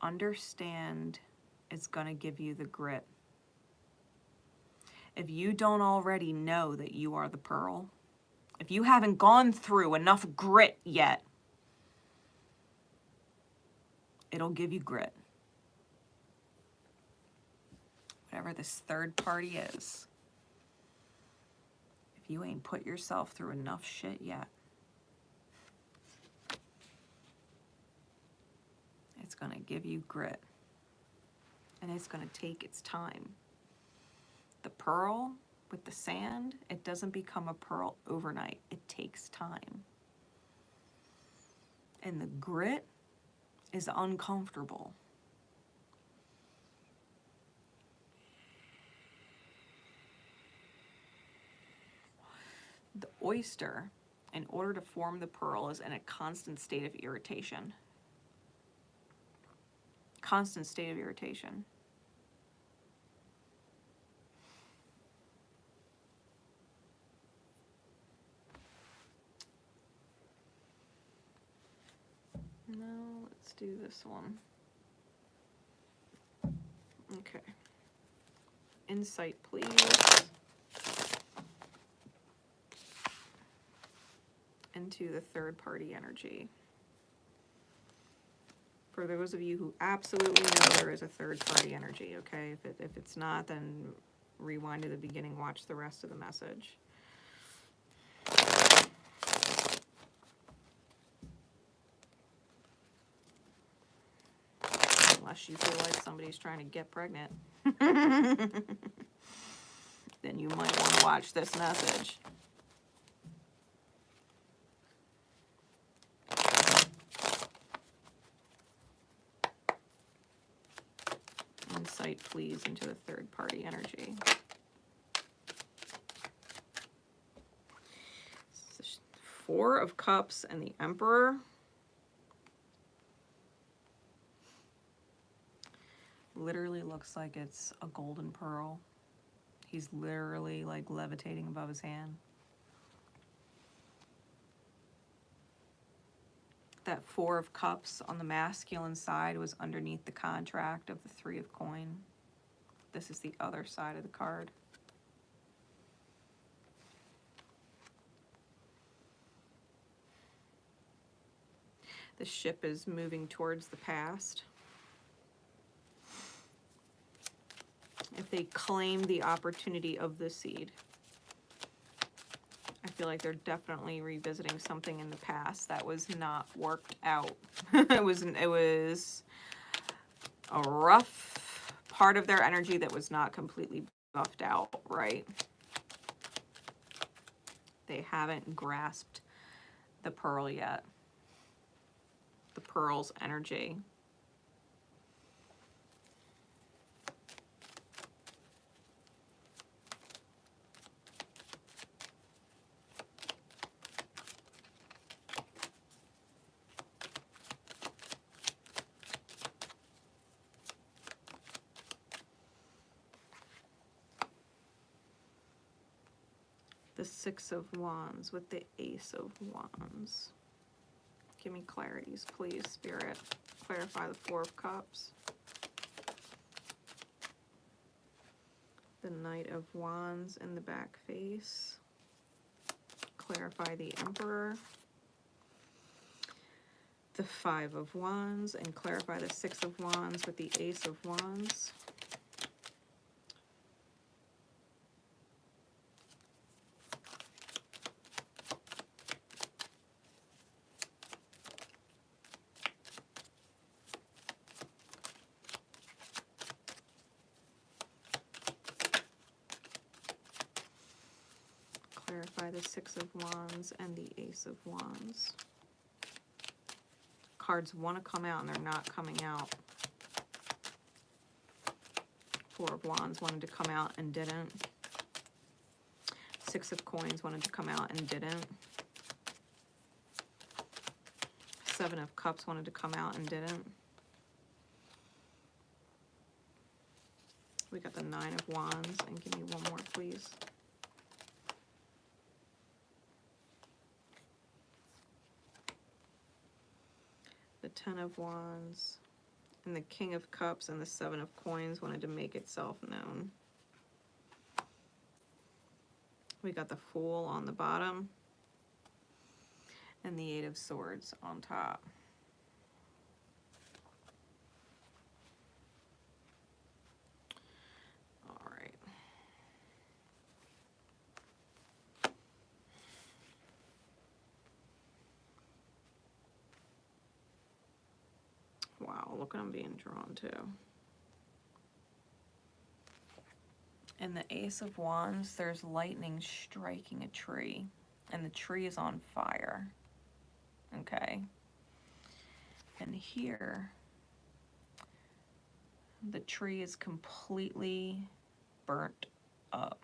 understand it's going to give you the grit. If you don't already know that you are the pearl, if you haven't gone through enough grit yet, it'll give you grit. Whatever this third party is, if you ain't put yourself through enough shit yet, it's gonna give you grit. And it's gonna take its time. The pearl with the sand, it doesn't become a pearl overnight. It takes time. And the grit is uncomfortable. oyster, in order to form the pearl, is in a constant state of irritation. Constant state of irritation. Now let's do this one. Okay. Insight, please. Into the third party energy. For those of you who absolutely know there is a third party energy, okay? If it's not, then rewind to the beginning, watch the rest of the message. Unless you feel like somebody's trying to get pregnant, then you might want to watch this message. Insight, please, into the third party energy. Four of Cups and the Emperor. Literally looks like it's a golden pearl. He's literally like levitating above his hand. That Four of Cups on the masculine side was underneath the contract of the Three of Coin. This is the other side of the card. The ship is moving towards the past. If they claim the opportunity of the seed, I feel like they're definitely revisiting something in the past that was not worked out. It was a rough part of their energy that was not completely buffed out, right? They haven't grasped the pearl yet. The pearl's energy. The Six of Wands with the Ace of Wands. Give me clarities, please, Spirit. Clarify the Four of Cups. The Knight of Wands in the back face. Clarify the Emperor. The Five of Wands, and clarify the Six of Wands with the Ace of Wands. Clarify the Six of Wands and the Ace of Wands. Cards want to come out and they're not coming out. Four of Wands wanted to come out and didn't. Six of Coins wanted to come out and didn't. Seven of Cups wanted to come out and didn't. We got the Nine of Wands, and give me one more, please. The Ten of Wands, and the King of Cups and the Seven of Coins wanted to make itself known. We got the Fool on the bottom, and the Eight of Swords on top. All right. Wow, look what I'm being drawn to. In the Ace of Wands, there's lightning striking a tree, and the tree is on fire. Okay. And here, the tree is completely burnt up.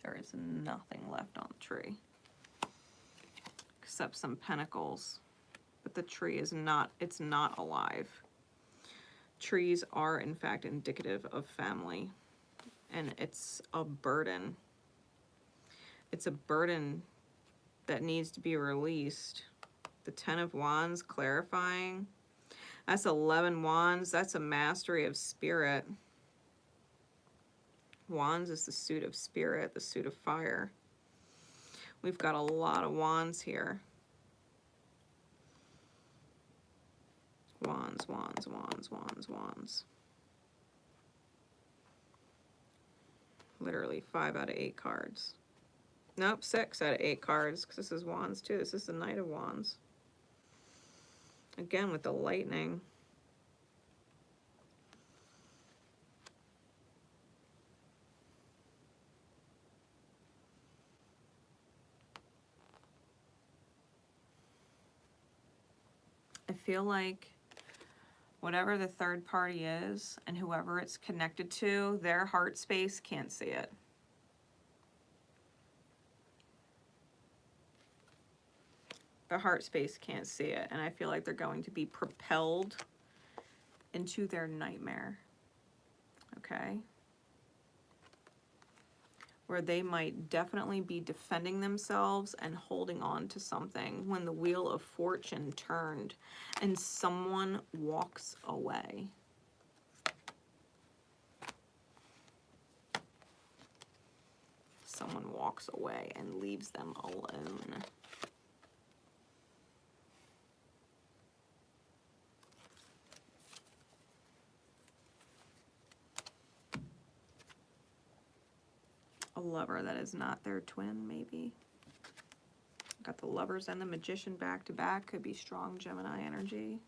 There is nothing left on the tree. except some pentacles. But the tree is not, it's not alive. Trees are, in fact, indicative of family. And it's a burden. It's a burden that needs to be released. The 10 of Wands, clarifying. That's 11 Wands. That's a mastery of spirit. Wands is the suit of spirit, the suit of fire. We've got a lot of wands here. Wands, wands, wands, wands, wands. Literally 5 out of 8 cards. Nope, 6 out of 8 cards, because this is wands too. This is the Knight of Wands. Again with the lightning. I feel like whatever the third party is and whoever it's connected to, their heart space can't see it. The heart space can't see it, and I feel like they're going to be propelled into their nightmare. Okay? Where they might definitely be defending themselves and holding on to something when the wheel of fortune turned and someone walks away. Someone walks away and leaves them alone. A lover that is not their twin, maybe. Got the Lovers and the Magician back to back. Could be strong Gemini energy.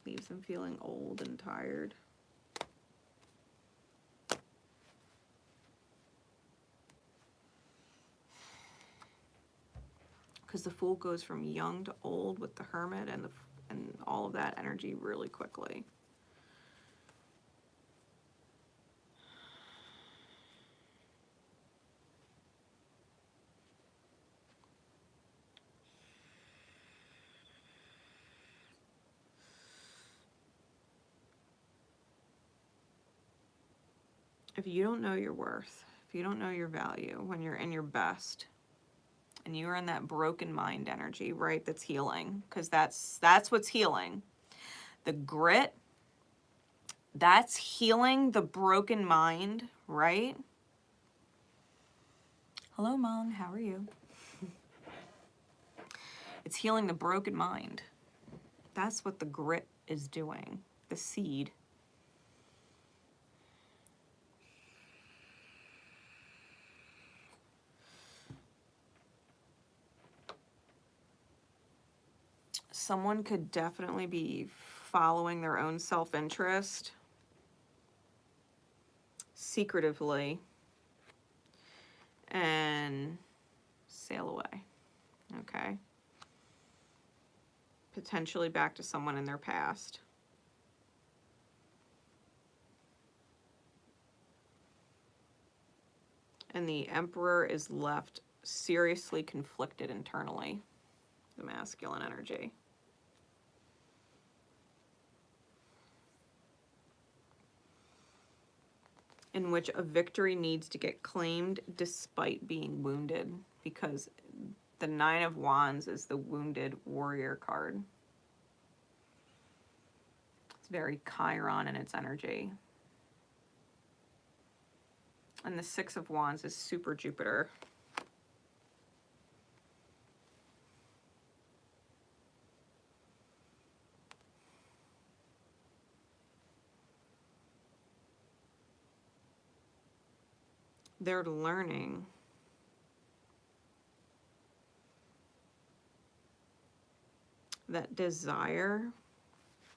Leaves them feeling old and tired. Because the Fool goes from young to old with the Hermit and all of that energy really quickly. If you don't know your worth, if you don't know your value when you're in your best, and you are in that broken mind energy, right, that's healing, because that's what's healing. The grit, that's healing the broken mind, right? Hello, Mom, how are you? It's healing the broken mind. That's what the grit is doing, the seed. Someone could definitely be following their own self-interest secretively and sail away, okay? Potentially back to someone in their past. And the Emperor is left seriously conflicted internally, the masculine energy. In which a victory needs to get claimed despite being wounded, because the Nine of Wands is the wounded warrior card. It's very Chiron in its energy. And the Six of Wands is super Jupiter. They're learning that desire,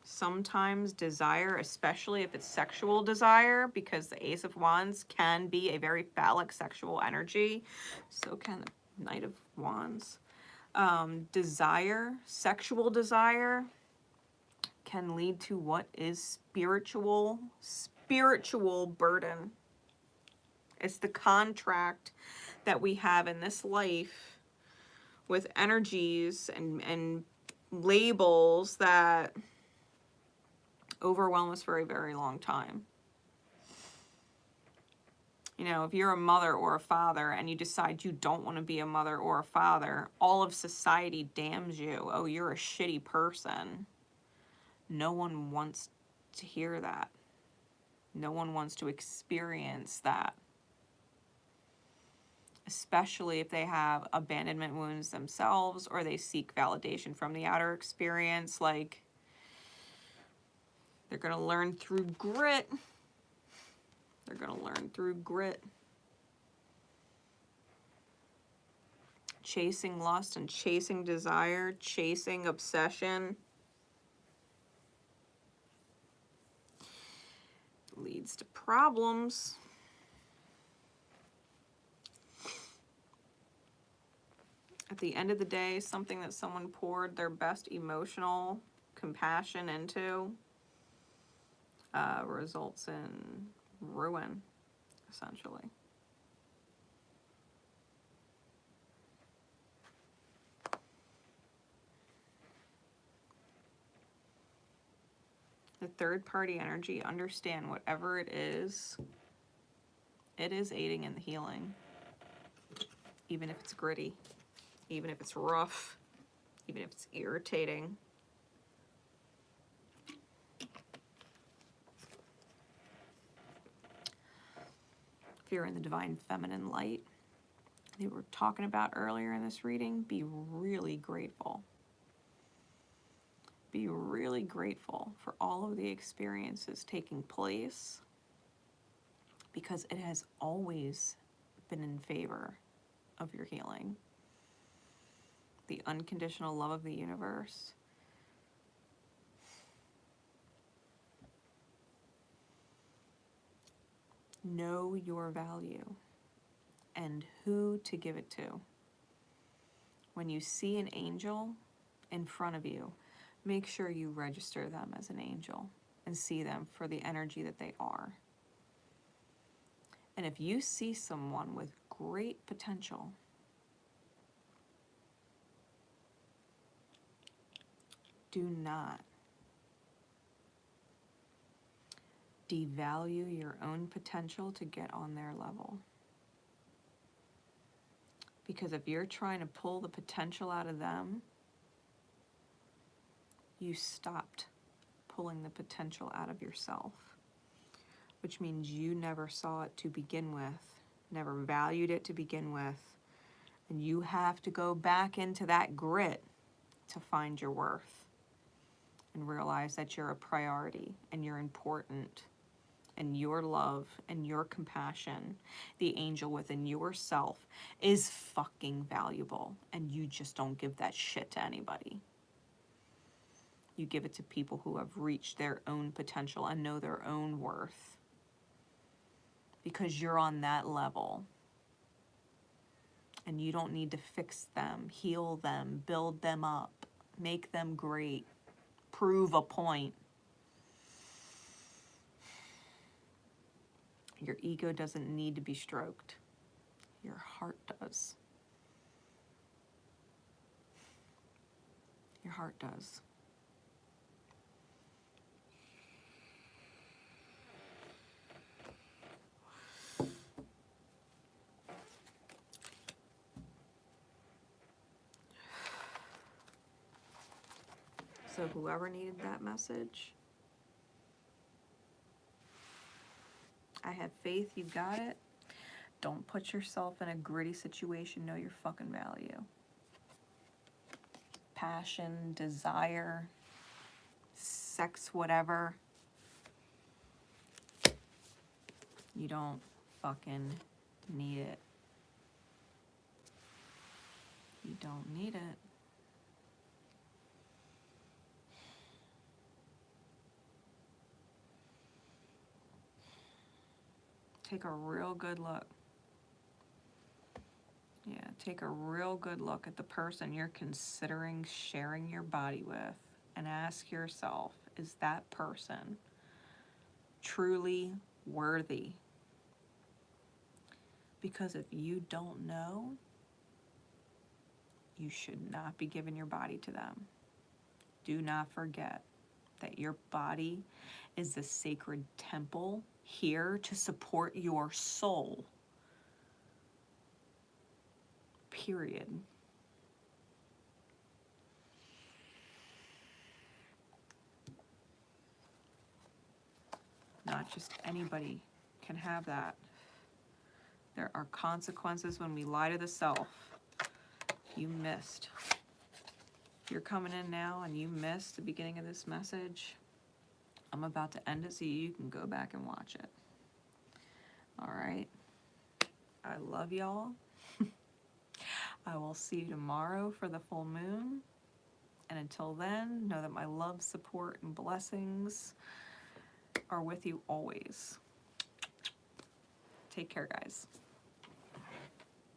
sometimes desire, especially if it's sexual desire, because the Ace of Wands can be a very phallic sexual energy. So can the Knight of Wands. Desire, sexual desire, can lead to what is spiritual burden. It's the contract that we have in this life with energies and labels that overwhelm us for a very long time. You know, if you're a mother or a father and you decide you don't want to be a mother or a father, all of society damns you. Oh, you're a shitty person. No one wants to hear that. No one wants to experience that. Especially if they have abandonment wounds themselves or they seek validation from the outer experience. Like, they're going to learn through grit. They're going to learn through grit. Chasing lust and chasing desire, chasing obsession leads to problems. At the end of the day, something that someone poured their best emotional compassion into results in ruin, essentially. The third party energy, understand whatever it is aiding in the healing. Even if it's gritty, even if it's rough, even if it's irritating. If you're in the divine feminine light, they were talking about earlier in this reading, be really grateful. Be really grateful for all of the experiences taking place, because it has always been in favor of your healing. The unconditional love of the universe. Know your value and who to give it to. When you see an angel in front of you, make sure you register them as an angel and see them for the energy that they are. And if you see someone with great potential, do not devalue your own potential to get on their level. Because if you're trying to pull the potential out of them, you stopped pulling the potential out of yourself, which means you never saw it to begin with, never valued it to begin with, and you have to go back into that grit to find your worth and realize that you're a priority and you're important, and your love and your compassion, the angel within yourself, is fucking valuable, and you just don't give that shit to anybody. You give it to people who have reached their own potential and know their own worth, because you're on that level. And you don't need to fix them, heal them, build them up, make them great, prove a point. Your ego doesn't need to be stroked. Your heart does. Your heart does. So whoever needed that message, I have faith you got it. Don't put yourself in a gritty situation. Know your fucking value. Passion, desire, sex, whatever. You don't fucking need it. You don't need it. Take a real good look. Yeah, take a real good look at the person you're considering sharing your body with and ask yourself, is that person truly worthy Because if you don't know, you should not be giving your body to them. Do not forget that your body is the sacred temple here to support your soul. Period. Not just anybody can have that. There are consequences when we lie to the self. You missed. If you're coming in now and you missed the beginning of this message, I'm about to end it so you can go back and watch it. All right. I love y'all. I will see you tomorrow for the full moon. And until then, know that my love, support, and blessings are with you always. Take care, guys.